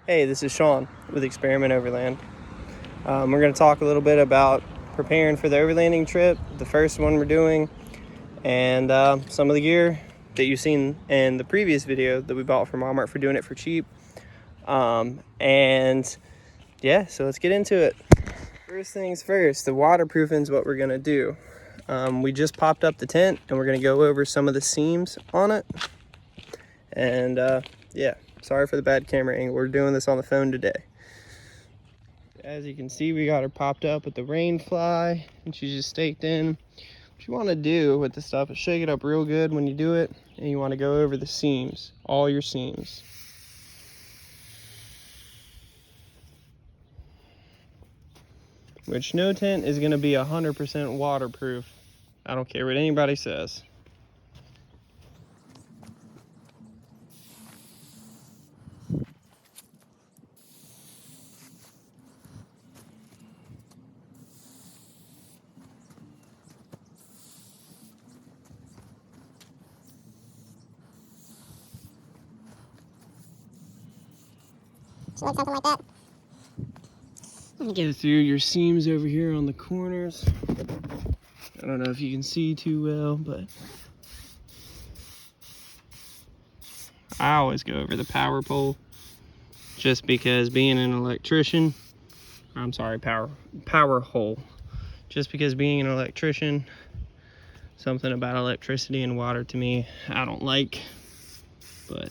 Hey, this is Sean with Experiment Overland. We're going to talk a little bit about preparing for the overlanding trip, the first one we're doing, and some of the gear that you've seen in the previous video that we bought from Walmart for doing it for cheap. And yeah, so let's get into it. First things first, the waterproofing is what we're going to do. We just popped up the tent and we're going to go over some of the seams on it. And yeah. Sorry for the bad camera angle. We're doing this on the phone today. As you can see, we got her popped up with the rain fly and she's just staked in. What you want to do with the stuff is shake it up real good when you do it, and you want to go over the seams, all your seams. Which no tent is going to be 100% waterproof. I don't care what anybody says. So like something like that. Go through your seams over here on the corners. I don't know if you can see too well, but I always go over the power pole just because being an electrician, power hole. Just because being an electrician, something about electricity and water to me, I don't like, but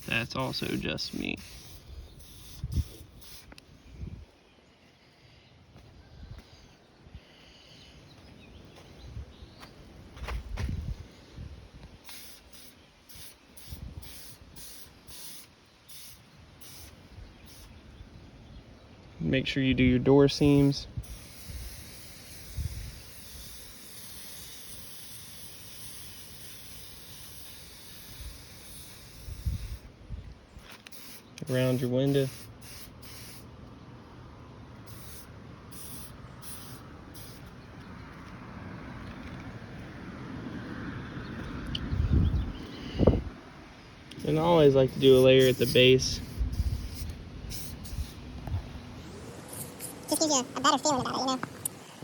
that's also just me. Make sure you do your door seams. Around your window. And I always like to do a layer at the base. Just gives you a better feeling about it, you know.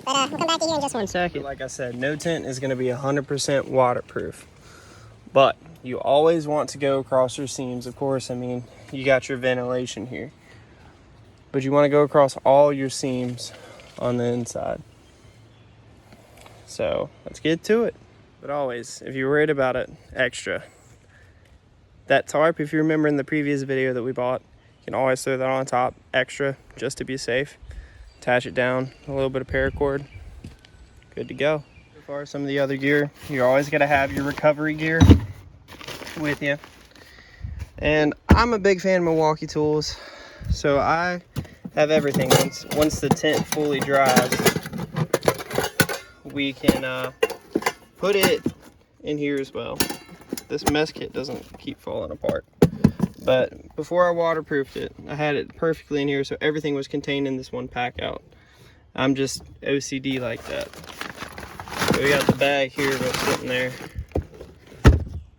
But we'll come back to you in just 1 second. Like I said, no tent is going to be 100% waterproof. But you always want to go across your seams, of course. I mean, you got your ventilation here. But you want to go across all your seams on the inside. So let's get to it. But always, if you're worried about it, extra. That tarp, if you remember in the previous video that we bought, you can always throw that on top, extra, just to be safe. Attach it down, a little bit of paracord, good to go. So far, some of the other gear, you're always gonna have your recovery gear with you. And I'm a big fan of Milwaukee tools, so I have everything. Once the tent fully dries, we can put it in here as well. This mess kit doesn't keep falling apart. But before I waterproofed it, I had it perfectly in here, so everything was contained in this one pack out. I'm just OCD like that. So we got the bag here that's sitting there.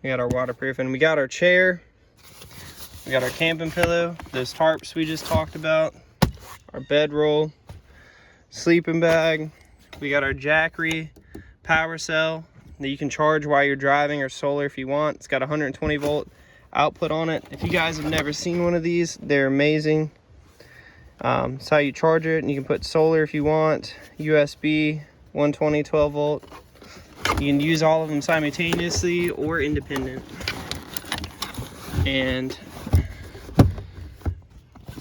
We got our waterproofing. We got our chair. We got our camping pillow. Those tarps we just talked about. Our bedroll. Sleeping bag. We got our Jackery power cell that you can charge while you're driving, or solar if you want. It's got 120 volt output on it. If you guys have never seen one of these, they're amazing. It's how you charge it, and you can put solar if you want, USB, 120 12 volt. You can use all of them simultaneously or independent. And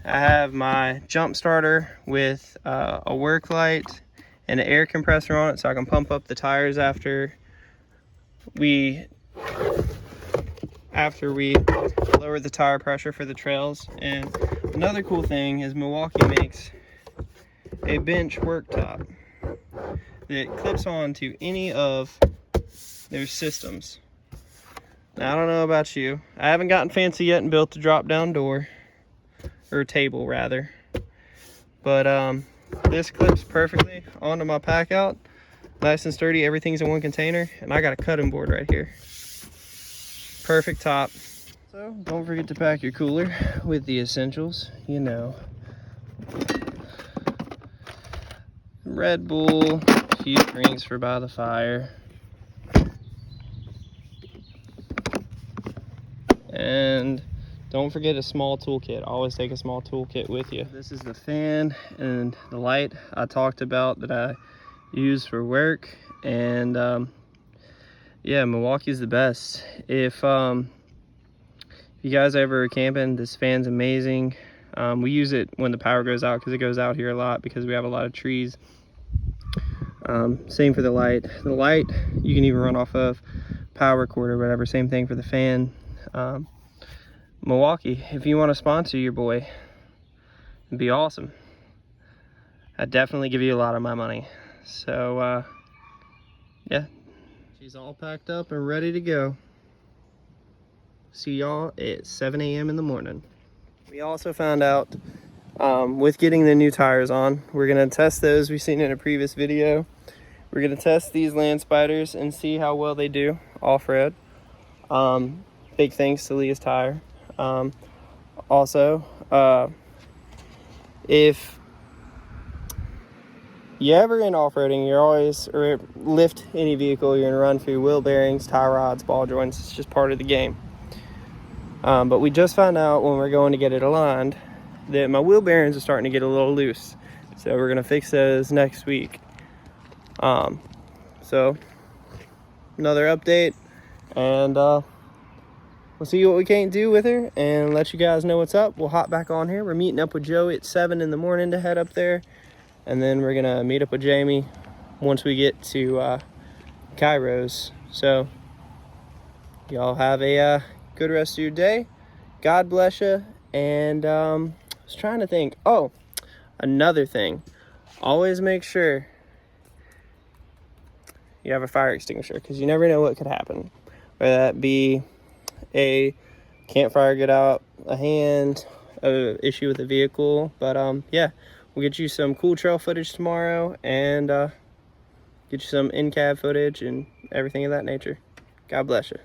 I have my jump starter with a work light and an air compressor on it, so I can pump up the tires after we lower the tire pressure for the trails. And another cool thing is Milwaukee makes a bench worktop that clips on to any of their systems. Now, I don't know about you, I haven't gotten fancy yet and built a drop down door, or table rather, but this clips perfectly onto my pack out, nice and sturdy. Everything's in one container, and I got a cutting board right here. Perfect top. So don't forget to pack your cooler with the essentials, you know. Red Bull, a few drinks for by the fire. And don't forget a small toolkit. Always take a small toolkit with you. This is the fan and the light I talked about that I use for work. And yeah, Milwaukee's the best. If you guys ever are camping, this fan's amazing. We use it when the power goes out because it goes out here a lot because we have a lot of trees. Same for the light. The light you can even run off of power cord or whatever. Same thing for the fan. Milwaukee, if you want to sponsor your boy, it'd be awesome. I'd definitely give you a lot of my money. So yeah, she's all packed up and ready to go. See y'all at 7 a.m. in the morning. We also found out with getting the new tires on, we're gonna test those we've seen in a previous video. We're gonna test these land spiders and see how well they do off-road. Big thanks to Leah's Tire. Also, if you ever in off-roading, you're always, or lift any vehicle, you're gonna run through wheel bearings, tie rods, ball joints. It's just part of the game. But we just found out when we're going to get it aligned that my wheel bearings are starting to get a little loose. So we're gonna fix those next week. So another update, and we'll see what we can't do with her and let you guys know what's up. We'll hop back on here. We're meeting up with Joe at 7 in the morning to head up there, and then we're gonna meet up with Jamie once we get to Kairos. So y'all have a good rest of your day. God bless you. And I was trying to think, oh, another thing, always make sure you have a fire extinguisher, because you never know what could happen, whether that be a campfire get out of hand, a issue with the vehicle. But yeah, we'll get you some cool trail footage tomorrow, and get you some in-cab footage and everything of that nature. God bless you.